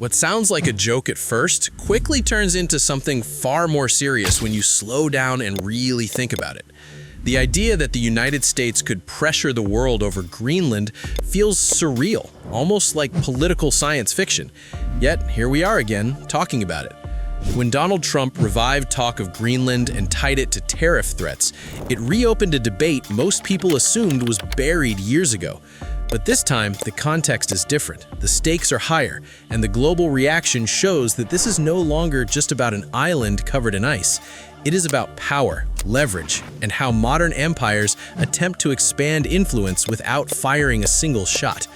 What sounds like a joke at first quickly turns into something far more serious when you slow down and really think about it. The idea that the United States could pressure the world over Greenland feels surreal, almost like political science fiction. Yet, here we are again, talking about it. When Donald Trump revived talk of Greenland and tied it to tariff threats, it reopened a debate most people assumed was buried years ago. But this time, the context is different, the stakes are higher, and the global reaction shows that this is no longer just about an island covered in ice. It is about power, leverage, and how modern empires attempt to expand influence without firing a single shot.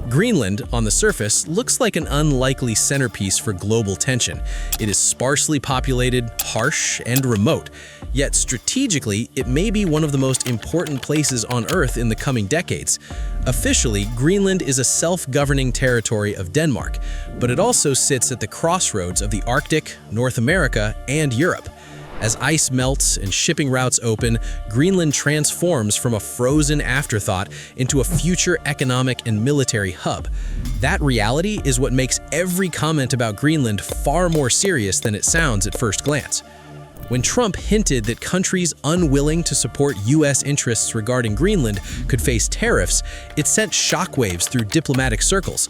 Greenland, on the surface, looks like an unlikely centerpiece for global tension. It is sparsely populated, harsh, and remote. Yet strategically, it may be one of the most important places on Earth in the coming decades. Officially, Greenland is a self-governing territory of Denmark, but it also sits at the crossroads of the Arctic, North America, and Europe. As ice melts and shipping routes open, Greenland transforms from a frozen afterthought into a future economic and military hub. That reality is what makes every comment about Greenland far more serious than it sounds at first glance. When Trump hinted that countries unwilling to support U.S. interests regarding Greenland could face tariffs, it sent shockwaves through diplomatic circles.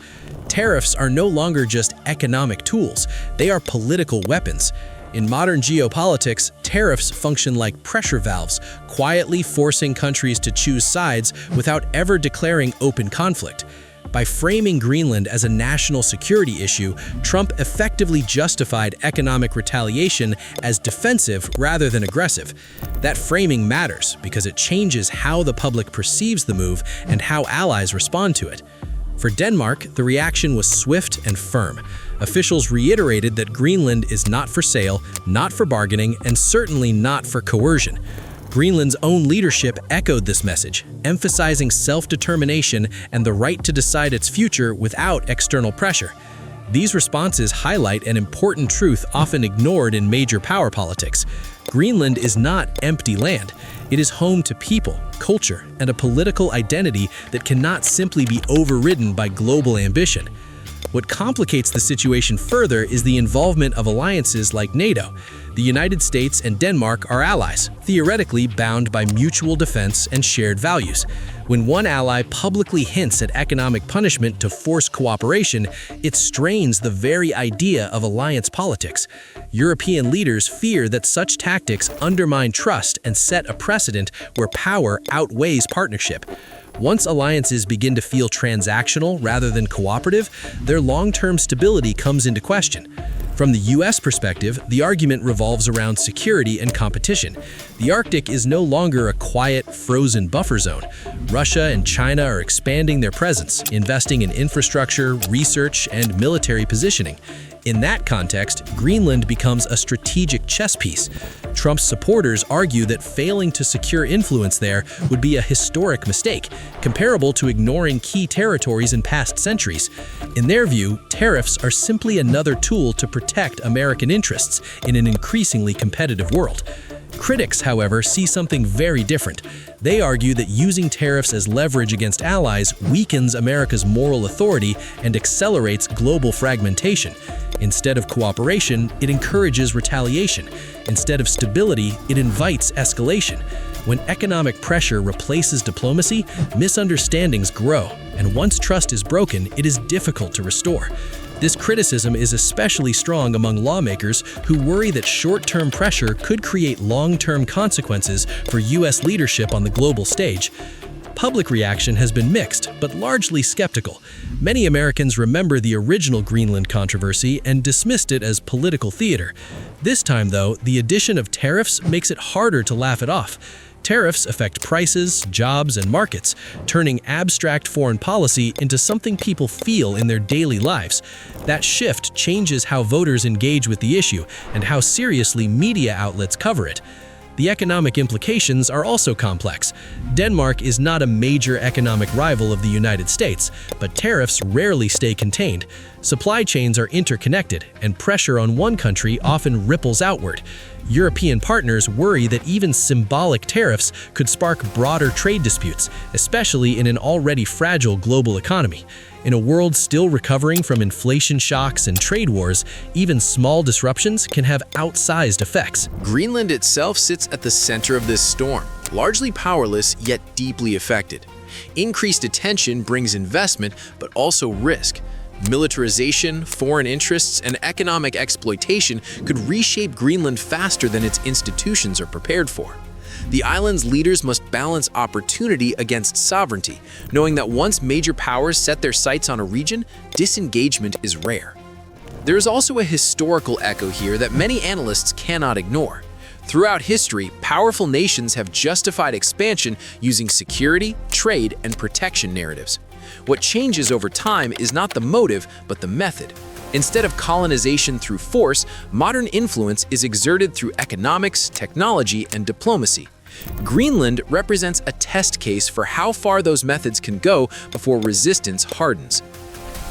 Tariffs are no longer just economic tools, they are political weapons. In modern geopolitics, tariffs function like pressure valves, quietly forcing countries to choose sides without ever declaring open conflict. By framing Greenland as a national security issue, Trump effectively justified economic retaliation as defensive rather than aggressive. That framing matters because it changes how the public perceives the move and how allies respond to it. For Denmark, the reaction was swift and firm. Officials reiterated that Greenland is not for sale, not for bargaining, and certainly not for coercion. Greenland's own leadership echoed this message, emphasizing self-determination and the right to decide its future without external pressure. These responses highlight an important truth often ignored in major power politics. Greenland is not empty land. It is home to people, culture, and a political identity that cannot simply be overridden by global ambition. What complicates the situation further is the involvement of alliances like NATO. The United States and Denmark are allies, theoretically bound by mutual defense and shared values. When one ally publicly hints at economic punishment to force cooperation, it strains the very idea of alliance politics. European leaders fear that such tactics undermine trust and set a precedent where power outweighs partnership. Once alliances begin to feel transactional rather than cooperative, their long-term stability comes into question. From the U.S. perspective, the argument revolves around security and competition. The Arctic is no longer a quiet, frozen buffer zone. Russia and China are expanding their presence, investing in infrastructure, research, and military positioning. In that context, Greenland becomes a strategic chess piece. Trump's supporters argue that failing to secure influence there would be a historic mistake, comparable to ignoring key territories in past centuries. In their view, tariffs are simply another tool to protect American interests in an increasingly competitive world. Critics, however, see something very different. They argue that using tariffs as leverage against allies weakens America's moral authority and accelerates global fragmentation. Instead of cooperation, it encourages retaliation. Instead of stability, it invites escalation. When economic pressure replaces diplomacy, misunderstandings grow, and once trust is broken, it is difficult to restore. This criticism is especially strong among lawmakers who worry that short-term pressure could create long-term consequences for U.S. leadership on the global stage. Public reaction has been mixed, but largely skeptical. Many Americans remember the original Greenland controversy and dismissed it as political theater. This time, though, the addition of tariffs makes it harder to laugh it off. Tariffs affect prices, jobs, and markets, turning abstract foreign policy into something people feel in their daily lives. That shift changes how voters engage with the issue and how seriously media outlets cover it. The economic implications are also complex. Denmark is not a major economic rival of the United States, but tariffs rarely stay contained. Supply chains are interconnected, and pressure on one country often ripples outward. European partners worry that even symbolic tariffs could spark broader trade disputes, especially in an already fragile global economy. In a world still recovering from inflation shocks and trade wars, even small disruptions can have outsized effects. Greenland itself sits at the center of this storm, largely powerless yet deeply affected. Increased attention brings investment, but also risk. Militarization, foreign interests, and economic exploitation could reshape Greenland faster than its institutions are prepared for. The island's leaders must balance opportunity against sovereignty, knowing that once major powers set their sights on a region, disengagement is rare. There is also a historical echo here that many analysts cannot ignore. Throughout history, powerful nations have justified expansion using security, trade, and protection narratives. What changes over time is not the motive, but the method. Instead of colonization through force, modern influence is exerted through economics, technology, and diplomacy. Greenland represents a test case for how far those methods can go before resistance hardens.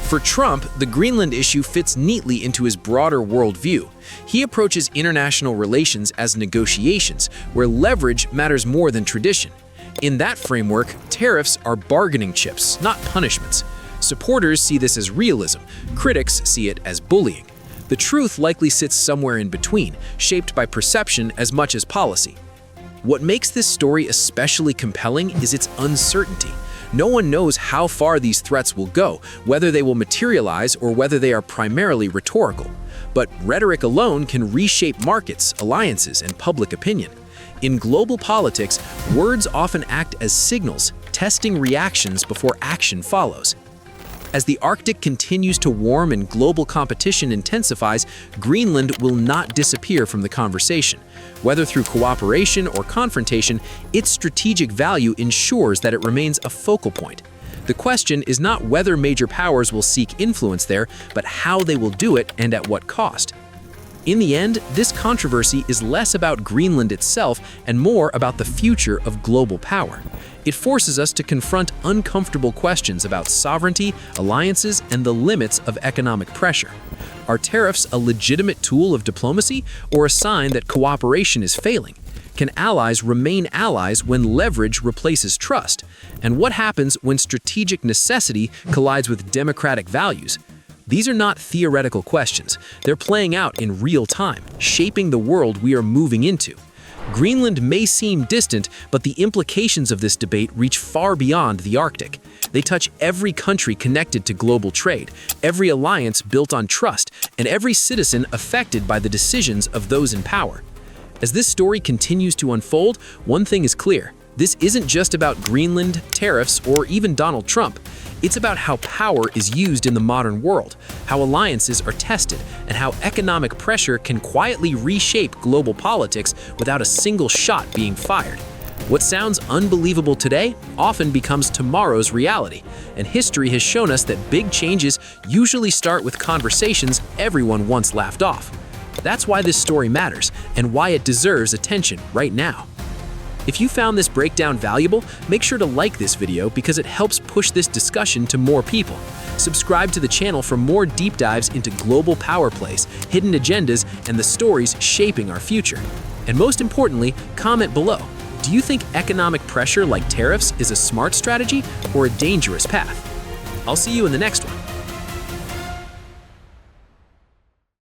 For Trump, the Greenland issue fits neatly into his broader worldview. He approaches international relations as negotiations, where leverage matters more than tradition. In that framework, tariffs are bargaining chips, not punishments. Supporters see this as realism, critics see it as bullying. The truth likely sits somewhere in between, shaped by perception as much as policy. What makes this story especially compelling is its uncertainty. No one knows how far these threats will go, whether they will materialize or whether they are primarily rhetorical. But rhetoric alone can reshape markets, alliances, and public opinion. In global politics, words often act as signals, testing reactions before action follows. As the Arctic continues to warm and global competition intensifies, Greenland will not disappear from the conversation. Whether through cooperation or confrontation, its strategic value ensures that it remains a focal point. The question is not whether major powers will seek influence there, but how they will do it and at what cost. In the end, this controversy is less about Greenland itself and more about the future of global power. It forces us to confront uncomfortable questions about sovereignty, alliances, and the limits of economic pressure. Are tariffs a legitimate tool of diplomacy or a sign that cooperation is failing? Can allies remain allies when leverage replaces trust? And what happens when strategic necessity collides with democratic values? These are not theoretical questions. They're playing out in real time, shaping the world we are moving into. Greenland may seem distant, but the implications of this debate reach far beyond the Arctic. They touch every country connected to global trade, every alliance built on trust, and every citizen affected by the decisions of those in power. As this story continues to unfold, one thing is clear. This isn't just about Greenland, tariffs, or even Donald Trump. It's about how power is used in the modern world, how alliances are tested, and how economic pressure can quietly reshape global politics without a single shot being fired. What sounds unbelievable today often becomes tomorrow's reality, and history has shown us that big changes usually start with conversations everyone once laughed off. That's why this story matters, and why it deserves attention right now. If you found this breakdown valuable, make sure to like this video because it helps push this discussion to more people. Subscribe to the channel for more deep dives into global power plays, hidden agendas, and the stories shaping our future. And most importantly, comment below. Do you think economic pressure like tariffs is a smart strategy or a dangerous path? I'll see you in the next one.